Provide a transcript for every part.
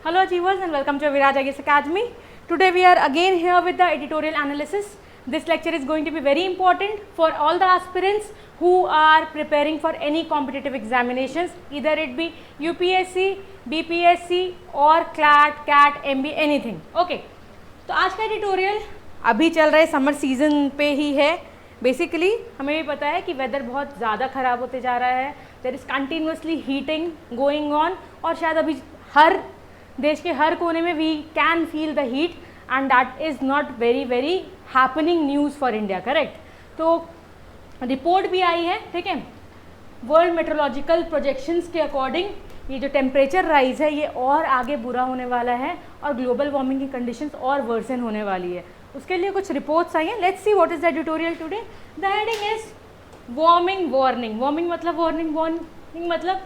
Hello achievers and welcome to Viraj IAS Academy. Today we are again here with the editorial analysis. This lecture is going to be very important for all the aspirants who are preparing for any competitive examinations, either it be UPSC, BPSC or CLAT, CAT, MB, anything. Okay. तो आज का editorial अभी चल रहा है, summer season पे ही है. Basically हमें भी पता है कि वेदर बहुत ज़्यादा ख़राब होते जा रहा है. There is continuously heating going on और शायद अभी हर देश के हर कोने में we can feel the heat and that is not very very happening news for India. Correct. तो रिपोर्ट भी आई है, ठीक है. वर्ल्ड मेट्रोलॉजिकल प्रोजेक्शंस के अकॉर्डिंग ये जो टेम्परेचर राइज है ये और आगे बुरा होने वाला है और ग्लोबल वार्मिंग की कंडीशंस और वर्सन होने वाली है. उसके लिए कुछ रिपोर्ट्स आई हैं. Let's see what is the editorial today. The heading is warming warning. Warming मतलब वार्निंग, वार्निंग मतलब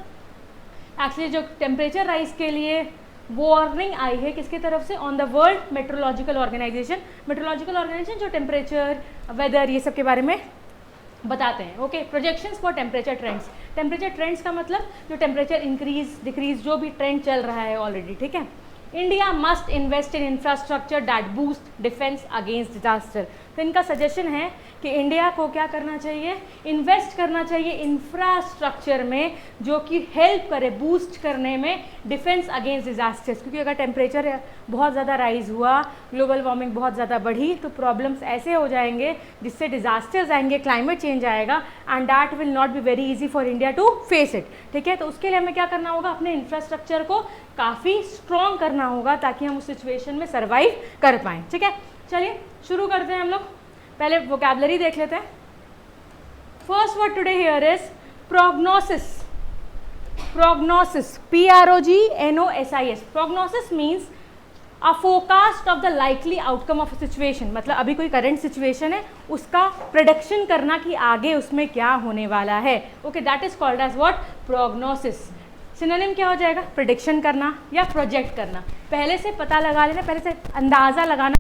एक्चुअली जो टेम्परेचर राइज के लिए वार्निंग आई है किसकी तरफ से, on the world metrological organization. Metrological organization जो टेम्परेचर, वेदर, ये सब के बारे में बताते हैं. Okay. Projections for temperature trends. Temperature trends का मतलब जो टेम्परेचर इंक्रीज डिक्रीज जो भी ट्रेंड चल रहा है ऑलरेडी, ठीक है. India must invest in infrastructure that boost defence against disaster. तो इनका सजेशन है कि इंडिया को क्या करना चाहिए, इन्वेस्ट करना चाहिए इंफ्रास्ट्रक्चर में जो कि हेल्प करे बूस्ट करने में डिफेंस अगेंस्ट डिजास्टर्स. क्योंकि अगर टेम्परेचर बहुत ज़्यादा राइज हुआ, ग्लोबल वार्मिंग बहुत ज़्यादा बढ़ी तो प्रॉब्लम्स ऐसे हो जाएंगे जिससे डिजास्टर्स आएंगे, क्लाइमेट चेंज आएगा and that will not be very easy for India to face it. ठीक है. तो उसके लिए हमें क्या करना होगा, अपने इंफ्रास्ट्रक्चर को काफ़ी स्ट्रॉन्ग करना होगा ताकि हम उस सिचुएशन में सर्वाइव कर पाएँ. ठीक है. चलिए शुरू करते हैं. हम लोग पहले वोकैबुलरी देख लेते हैं. First word today here is prognosis. Prognosis, PROGNOSIS. Prognosis means a forecast of the likely outcome of a situation. मतलब अभी कोई करंट सिचुएशन है उसका प्रेडिक्शन करना कि आगे उसमें क्या होने वाला है. Okay. That is called as what, prognosis. Synonym क्या हो जाएगा, प्रेडिक्शन करना या प्रोजेक्ट करना. पहले से पता लगा लेना, पहले से अंदाज़ा लगाना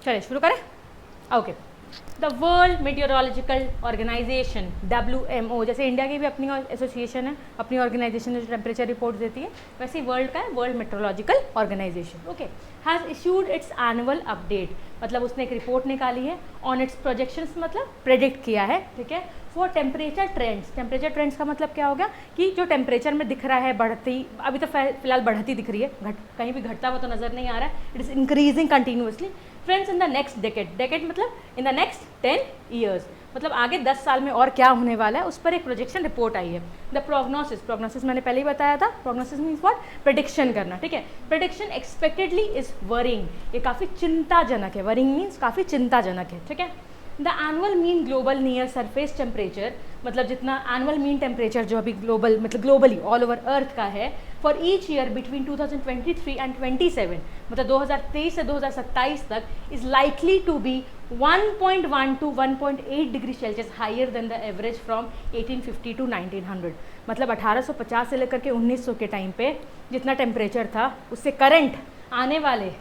चलिए शुरू करें। Okay, the world meteorological organization WMO, जैसे इंडिया की भी अपनी एसोसिएशन है, अपनी ऑर्गेनाइजेशन जो टेम्परेचर रिपोर्ट देती है, वैसे ही वर्ल्ड का है world metrological organization. Okay, has issued its annual update, मतलब उसने एक रिपोर्ट निकाली है ऑन इट्स प्रोजेक्शंस, मतलब प्रेडिक्ट किया है, ठीक है, for temperature trends. Temperature trends का मतलब क्या होगा कि जो टेम्परेचर में दिख रहा है बढ़ती, अभी तो फिलहाल बढ़ती दिख रही है, कहीं भी घटता हुआ तो नज़र नहीं आ रहा है, it is increasing continuously. Friends, in the next decade, decade मतलब इन द नेक्स्ट 10 ईयर्स, मतलब आगे 10 साल में और क्या होने वाला है, उस पर एक प्रोजेक्शन रिपोर्ट आई है। द प्रोग्नोसिस, प्रोग्नोसिस मैंने पहले ही बताया था, प्रोग्नोसिस मीन्स व्हाट, प्रेडिक्शन करना, ठीक है। प्रेडिक्शन एक्सपेक्टेडली इज वरिंग, ये काफ़ी चिंताजनक है, वरिंग मीन्स काफ़ी चिंताजनक है, ठीक है। The annual mean global near surface temperature, मतलब जितना एनुअल मीन टेम्परेचर जो अभी ग्लोबल मतलब ग्लोबली ऑल ओवर अर्थ का है for each year between 2023 and 27, मतलब 2023 से 2027 तक, is likely to be 1.1 to 1.8 degree Celsius higher than the average from 1850 to 1900, मतलब 1850 से लेकर के 1900 के टाइम पे जितना टेम्परेचर था, उससे करंट आने वाले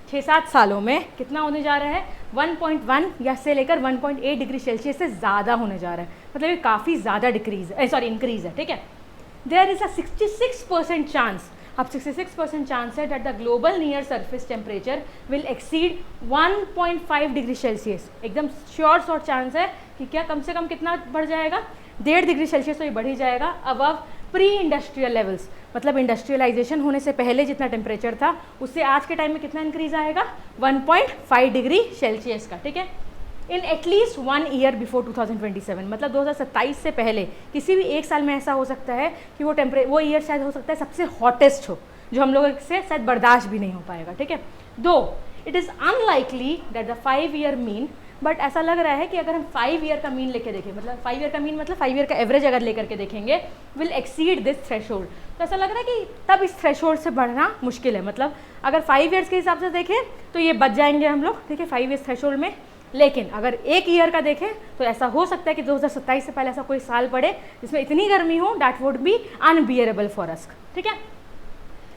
6-7 सालों में कितना होने जा रहा है, 1.1 या से लेकर 1.8 डिग्री सेल्सियस से ज़्यादा होने जा रहा है, मतलब ये काफ़ी ज़्यादा इंक्रीज़ है, ठीक है। देयर इज़ अ 66% चांस, अब 66% चांस है that the global near surface temperature will exceed 1.5 degree Celsius, एकदम श्योर चांस है कि क्या कम से कम कितना बढ़ जाएगा, 1.5 डिग्री सेल्सियस तो ये बढ़ ही जाएगा अबव प्री इंडस्ट्रियल लेवल्स, मतलब इंडस्ट्रियलाइजेशन होने से पहले जितना टेम्परेचर था उससे आज के टाइम में कितना इंक्रीज आएगा, 1.5 डिग्री सेल्सियस का, ठीक है। इन एटलीस्ट 1 ईयर बिफोर 2027, मतलब 2027 से पहले किसी भी एक साल में ऐसा हो सकता है कि वो ईयर शायद हो सकता है सबसे हॉटेस्ट हो, जो हम लोगों से शायद बर्दाश्त भी नहीं हो पाएगा, ठीक है। दो it is unlikely that the 5 year mean, but ऐसा लग रहा है कि अगर हम 5 ईयर का मीन लेके देखें, मतलब 5 ईयर का मीन मतलब 5 ईयर का एवरेज अगर लेकर के देखेंगे, विल एक्सीड दिस थ्रेशोल्ड, तो ऐसा लग रहा है कि तब इस थ्रेशोल्ड से बढ़ना मुश्किल है, मतलब अगर 5 ईयर्स के हिसाब से देखें तो ये बच जाएंगे हम लोग, ठीक है, 5 ईयर्स थ्रेशोल्ड में। लेकिन अगर 1 ईयर का देखें तो ऐसा हो सकता है कि 2027 से पहले ऐसा कोई साल पड़े जिसमें इतनी गर्मी हो, that would be unbearable for us, ठीक है।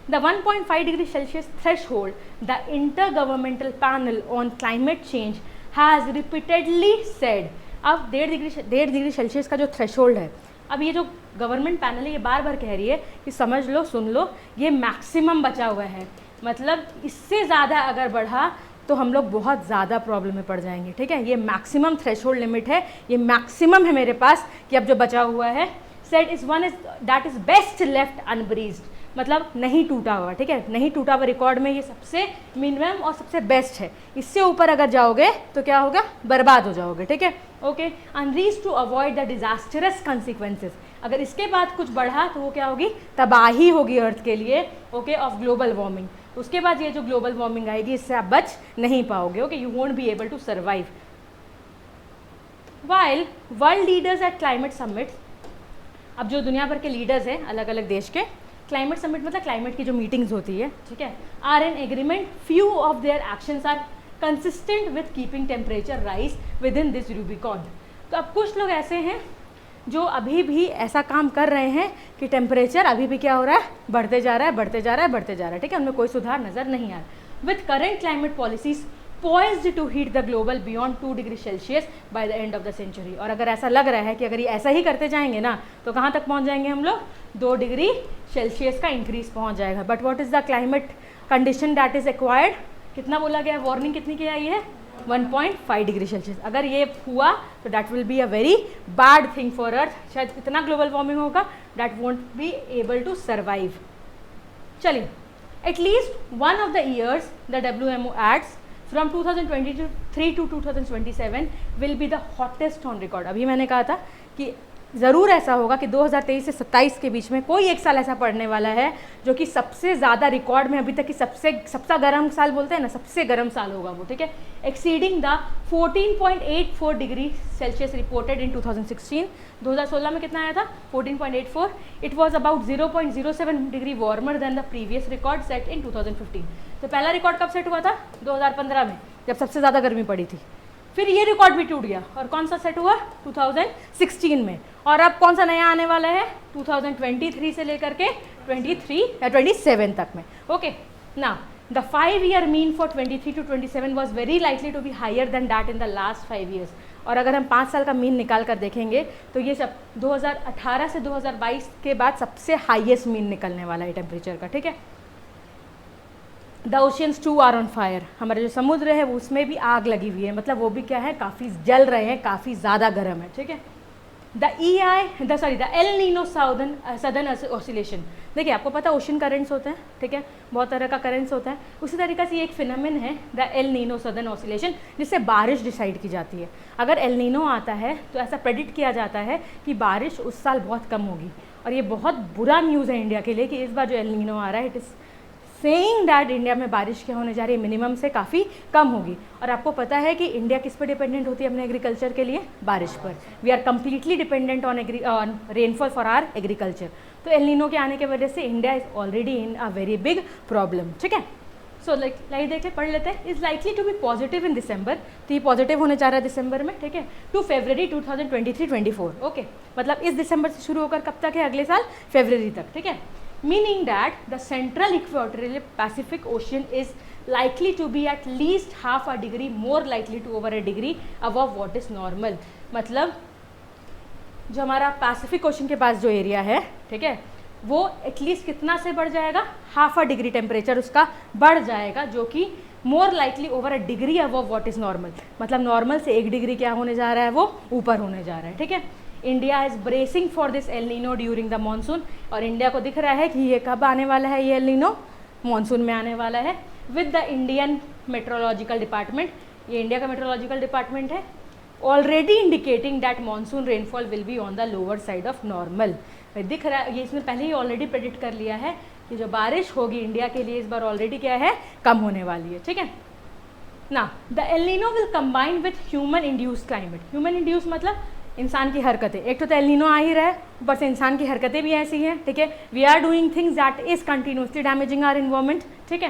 The 1.5 degree Celsius threshold, the Intergovernmental Panel on Climate Change has repeatedly said, अब 1.5 डिग्री सेल्सियस का जो थ्रेशोल्ड है, अब ये जो गवर्नमेंट पैनल है ये बार बार कह रही है कि समझ लो, सुन लो, ये मैक्सिमम बचा हुआ है, मतलब इससे ज़्यादा अगर बढ़ा तो हम लोग बहुत ज़्यादा प्रॉब्लम में पड़ जाएंगे, ठीक है। ये मैक्सिमम थ्रेशोल्ड लिमिट है, ये मैक्सिमम है मेरे पास कि अब जो बचा हुआ है, set is one is that is best left unbreached, मतलब नहीं टूटा हुआ, ठीक है, नहीं टूटा हुआ रिकॉर्ड में ये सबसे मिनिमम और सबसे बेस्ट है। इससे ऊपर अगर जाओगे तो क्या होगा, बर्बाद हो जाओगे, ठीक है। ओके, अनरीज to avoid the disastrous consequences, अगर इसके बाद कुछ बढ़ा तो वो क्या होगी, तबाही होगी अर्थ के लिए, ओके, ऑफ ग्लोबल वार्मिंग। उसके बाद ये जो ग्लोबल वार्मिंग आएगी इससे आप बच नहीं पाओगे, okay, you won't be able to survive. While world leaders at climate summit, अब जो दुनिया भर के लीडर्स हैं अलग अलग देश के, क्लाइमेट समिट मतलब क्लाइमेट की जो मीटिंग्स होती है, ठीक है, are an agreement, few of their actions are consistent with keeping temperature rise within this Rubicon. तो अब कुछ लोग ऐसे हैं जो अभी भी ऐसा काम कर रहे हैं कि टेम्परेचर अभी भी क्या हो रहा है, बढ़ते जा रहा है, बढ़ते जा रहा है, बढ़ते जा रहा है, ठीक है, उनमें कोई सुधार नज़र नहीं आ रहा। With current climate policies poised to heat the global beyond 2 degree Celsius by the end of the century, और अगर ऐसा लग रहा है कि अगर ये ऐसा ही करते जाएंगे ना तो कहाँ तक पहुँच जाएंगे हम लोग, 2 डिग्री सेल्सियस का इंक्रीज पहुँच जाएगा। But what is the climate condition that is acquired, कितना बोला गया, वार्निंग कितनी की आई है, 1.5 डिग्री सेल्सियस। अगर ये हुआ तो that will be a very bad thing for earth, शायद इतना ग्लोबल वार्मिंग होगा that won't be able to survive. चलिए, at least one of the years the WMO adds from 2023 to 2027 will be the hottest on record. अभी मैंने कहा था कि ज़रूर ऐसा होगा कि 2023 से 27 के बीच में कोई एक साल ऐसा पड़ने वाला है जो कि सबसे ज़्यादा रिकॉर्ड में अभी तक की सबसे गर्म साल बोलते हैं ना, सबसे गर्म साल होगा वो, ठीक है, exceeding the 14.84 degree Celsius reported in 2016। 2016 में कितना आया था, 14.84, it was about 0.07 degree warmer than the previous record set in 2015। तो पहला रिकॉर्ड कब सेट हुआ था, 2015 में, जब सबसे ज़्यादा गर्मी पड़ी थी। फिर ये रिकॉर्ड भी टूट गया, और कौन सा सेट हुआ, 2016 में। और अब कौन सा नया आने वाला है, 2023 से लेकर के 23 या 27 तक में। ओके, ना The 5-year mean for 23 to 27 was very likely to be higher than that in the last 5 years. और अगर हम 5 साल का मीन निकाल कर देखेंगे तो ये सब 2018 से 2022 के बाद सबसे हाईएस्ट मीन निकलने वाला है टेम्परेचर का, ठीक है। The oceans too are on fire, हमारे जो समुद्र है उसमें भी आग लगी हुई है, मतलब वो भी क्या है, काफ़ी जल रहे हैं, काफ़ी ज़्यादा गर्म है, ठीक है। The El Nino southern oscillation, देखिए आपको पता है ओशन करेंट्स होते हैं, ठीक है, बहुत तरह का करेंट्स होता है, उसी तरीके से ये एक फिनोमेन है the El Nino southern oscillation, जिससे बारिश डिसाइड की जाती है। अगर एल नीनो आता है तो ऐसा प्रेडिक्ट किया जाता है कि बारिश उस साल बहुत कम होगी, और ये बहुत बुरा न्यूज़ है इंडिया के लिए कि इस बार जो एल नीनो आ रहा है it is saying that India में बारिश क्या होने जा रही है, मिनिमम से काफ़ी कम होगी। और आपको पता है कि इंडिया किस पर डिपेंडेंट होती है अपने एग्रीकल्चर के लिए, बारिश पर। We are completely dependent on rainfall for our agriculture. तो एल नीनो के आने की वजह से India is already in a very big problem, ठीक है। सो लाइक देख पढ़ लेते हैं। Is likely to be positive in December, तो ये पॉजिटिव होने जा रहा है दिसंबर में, ठीक है, टू फरवरी 2023-24, ओके, मतलब इस दिसंबर से शुरू होकर कब तक है, अगले साल फरवरी तक, ठीक है। Meaning that the central equatorial Pacific Ocean is likely to be at least half a degree more likely to over a degree above what is normal। मतलब जो हमारा पैसिफिक ओशन के पास जो एरिया है, ठीक है, वो एटलीस्ट कितना से बढ़ जाएगा, हाफ अ डिग्री टेम्परेचर उसका बढ़ जाएगा, जो कि more likely over a degree above what is normal, मतलब नॉर्मल से 1 डिग्री क्या होने जा रहा है, वो ऊपर होने जा रहा है, ठीक है। India is bracing for this El Nino during the monsoon, और इंडिया को दिख रहा है कि ये कब आने वाला है, ये एल नीनो मानसून में आने वाला है। With the Indian meteorological department, ये इंडिया का मेट्रोलॉजिकल डिपार्टमेंट है, already indicating that monsoon rainfall will be on the lower side of normal. दिख रहा है, ये इसने पहले ही ऑलरेडी प्रेडिक्ट कर लिया है कि जो बारिश होगी इंडिया के लिए इस बार ऑलरेडी क्या है, कम होने वाली है, ठीक है ना। The El Nino will combine with human induce climate, human induce मतलब इंसान की हरकतें, एक तो एल नीनो आ ही रहा है, ऊपर से इंसान की हरकतें भी ऐसी हैं, ठीक है। We are doing things that is continuously damaging our environment, ठीक है।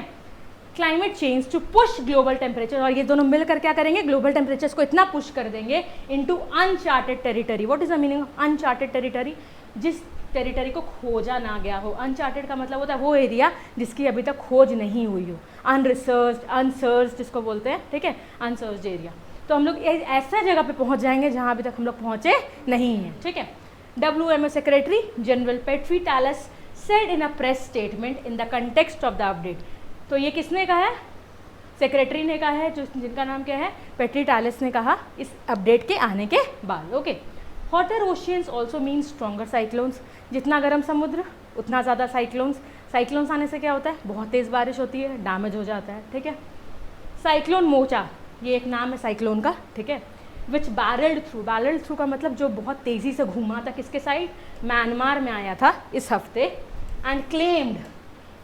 Climate change to push global temperature, और ये दोनों मिलकर क्या करेंगे, ग्लोबल टेम्परेचर्स को इतना पुश कर देंगे into uncharted territory. What is the meaning of uncharted territory, जिस टेरिटरी को खोजा ना गया हो। अनचार्टेड का मतलब होता है वो एरिया जिसकी अभी तक खोज नहीं हुई हो, अनसर्च्ड जिसको बोलते हैं, ठीक है, अनसर्च्ड एरिया। तो हम लोग ऐसा जगह पे पहुंच जाएंगे जहां अभी तक हम लोग पहुंचे नहीं हैं, ठीक है। WMO secretary general petri talus said in a press statement in the context of the update, तो ये किसने कहा है, सेक्रेटरी ने कहा है, जो जिनका नाम क्या है, पेट्री टैलस ने कहा इस अपडेट के आने के बाद, okay. Hotter oceans also mean stronger cyclones, जितना गर्म समुद्र उतना ज़्यादा साइक्लोन्स आने से क्या होता है, बहुत तेज़ बारिश होती है, डैमेज हो जाता है, ठीक है। साइक्लोन मोचा, ये एक नाम है साइक्लोन का, ठीक है, विच बैरल्ड थ्रू का मतलब जो बहुत तेज़ी से घूमा था, किसके साइड, म्यांमार में आया था इस हफ्ते, एंड क्लेम्ड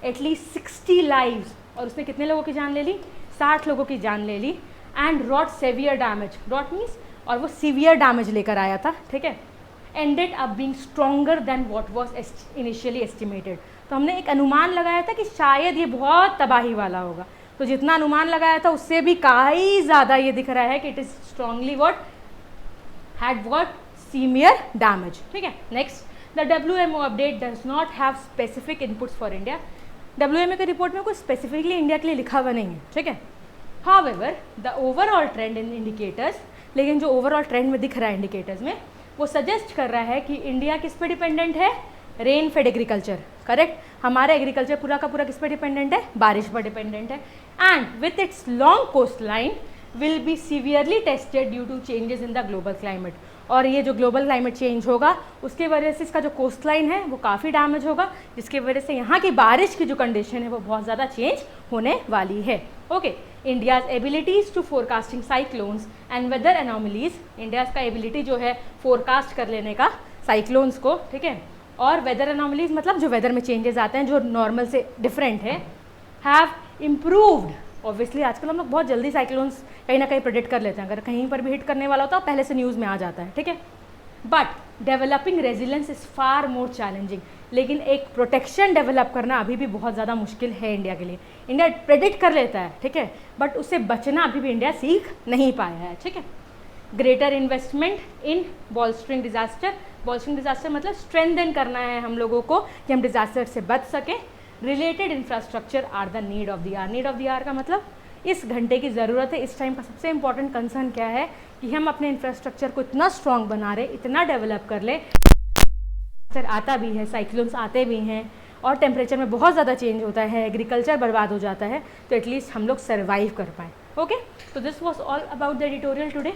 एटलीस्ट 60 लाइव्स, और उसने कितने लोगों की जान ले ली, 60 लोगों की जान ले ली, and wrought severe damage, wrought means, और वो सीवियर डैमेज लेकर आया था, ठीक है। Ended up being stronger than what was initially estimated, तो हमने एक अनुमान लगाया था कि शायद ये बहुत तबाही वाला होगा, तो जितना अनुमान लगाया था उससे भी कई ज़्यादा ये दिख रहा है कि it is strongly had severe damage, ठीक है। Next, the WMO update does not have specific inputs for India, WMO की रिपोर्ट में कोई स्पेसिफिकली इंडिया के लिए लिखा हुआ नहीं है, ठीक है। However the overall trend in indicators, लेकिन जो ओवरऑल ट्रेंड में दिख रहा है इंडिकेटर्स में, वो सजेस्ट कर रहा है कि इंडिया किस पे डिपेंडेंट है, रेन फेड एग्रीकल्चर, करेक्ट। हमारा एग्रीकल्चर पूरा का पूरा किस पे डिपेंडेंट है, बारिश पर डिपेंडेंट है, and with its long coast line will be severely tested due to changes in the global climate, और ये जो ग्लोबल क्लाइमेट चेंज होगा उसके वजह से इसका जो कोस्ट लाइन है वो काफ़ी डैमेज होगा, जिसकी वजह से यहाँ की बारिश की जो कंडीशन है वो बहुत ज़्यादा चेंज होने वाली है, okay. India's abilities to forecasting cyclones and weather anomalies, India's का एबिलिटी जो है फोरकास्ट कर लेने का साइक्लोन्स को, ठीक है, और वेदर एनोमलीज मतलब जो वेदर में चेंजेस आते हैं जो नॉर्मल से डिफरेंट है, हैव इम्प्रूव्ड। ऑब्वियसली आजकल हम लोग बहुत जल्दी साइक्लोन्स कहीं ना कहीं प्रेडिक्ट कर लेते हैं, अगर कहीं पर भी हिट करने वाला होता है पहले से न्यूज़ में आ जाता है, ठीक है। But developing resilience is far more challenging, लेकिन एक प्रोटेक्शन डेवलप करना अभी भी बहुत ज़्यादा मुश्किल है इंडिया के लिए। इंडिया प्रेडिक्ट कर लेता है, ठीक है, बट उससे बचना अभी भी इंडिया सीख नहीं पाया है, ठीक है। ग्रेटर इन्वेस्टमेंट इन बॉल्स्टरिंग डिजास्टर मतलब स्ट्रेंथन करना है हम लोगों को कि हम डिजास्टर से बच सकें। Related infrastructure are the need of the hour. Need of the hour का मतलब इस घंटे की ज़रूरत है। इस टाइम का सबसे इंपॉर्टेंट कंसर्न क्या है कि हम अपने इंफ्रास्ट्रक्चर को इतना स्ट्रॉन्ग बना रहे, इतना डेवलप कर ले, आता भी है, साइक्लोन्स आते भी हैं और टेम्परेचर में बहुत ज़्यादा चेंज होता है, एग्रीकल्चर बर्बाद हो जाता है, तो एटलीस्ट हम लोग सर्वाइव कर पाएँ। ओके, तो this was all about the editorial today.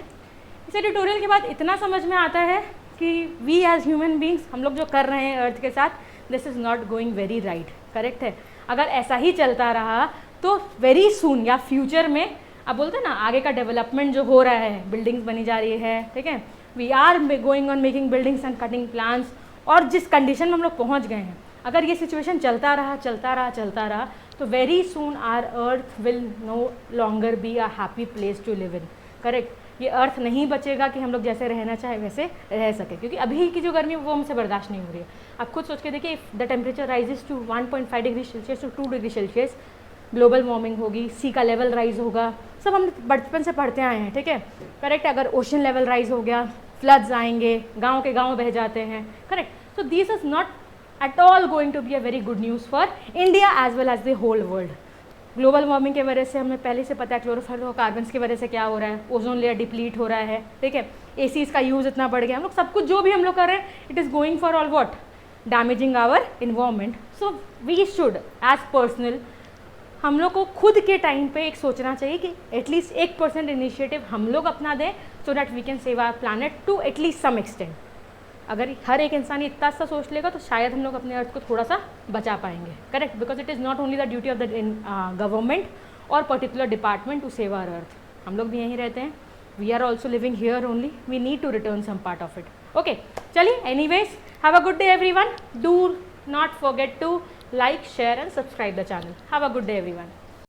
इस एडिटोरियल के बाद इतना समझ में आता है कि वी एज ह्यूमन बींग्स, हम लोग जो कर रहे हैं अर्थ के साथ, this is not going very right. Correct है। अगर ऐसा ही चलता रहा तो वेरी सून या फ्यूचर में, अब बोलते हैं ना आगे का डेवलपमेंट जो हो रहा है, बिल्डिंग्स बनी जा रही है, ठीक है, we are going on making buildings and cutting plants, और जिस कंडीशन में हम लोग पहुँच गए हैं, अगर ये सिचुएशन चलता रहा तो very soon our earth will no longer be a happy place to live in. Correct. ये अर्थ नहीं बचेगा कि हम लोग जैसे रहना चाहे वैसे रह सके, क्योंकि अभी की जो गर्मी है वो हमसे बर्दाश्त नहीं हो रही है। आप खुद सोच के देखिए, if the temperature rises to 1.5 degree Celsius to 2 degree Celsius, global warming होगी, सी का लेवल राइज होगा, सब हम बचपन से पढ़ते आए हैं, ठीक है। करेक्ट। अगर ओशन लेवल राइज हो गया, फ्लड्स आएंगे, गाँव के गाँव बह जाते हैं। Correct. So this is not at all going to be a very good news for India as well as the whole world। Global warming की वजह से हमें पहले से पता है क्लोरोफ्लोरोकार्बन्स की वजह से क्या हो रहा है, ओजोन लेयर डिप्लीट हो रहा है, ठीक है, एसीज का यूज़ इतना बढ़ गया, हम लोग सब कुछ जो भी हम लोग कर रहे हैं, it is going for all what, damaging our environment. So we should as personal, हम लोग को खुद के टाइम पे एक सोचना चाहिए कि एटलीस्ट 1% इनिशिएटिव हम लोग अपना दें, so that we can save our planet to at least some extent. अगर हर एक इंसान इतना सा सोच लेगा तो शायद हम लोग अपने अर्थ को थोड़ा सा बचा पाएंगे। Correct. Because it is not only the duty of the government और particular department to save our earth. हम लोग भी यहीं रहते हैं, we are also living here only, we need to return some part of it. Okay, चलिए, anyways, have a good day everyone. Do not forget to like, share and subscribe the channel. Have a good day everyone.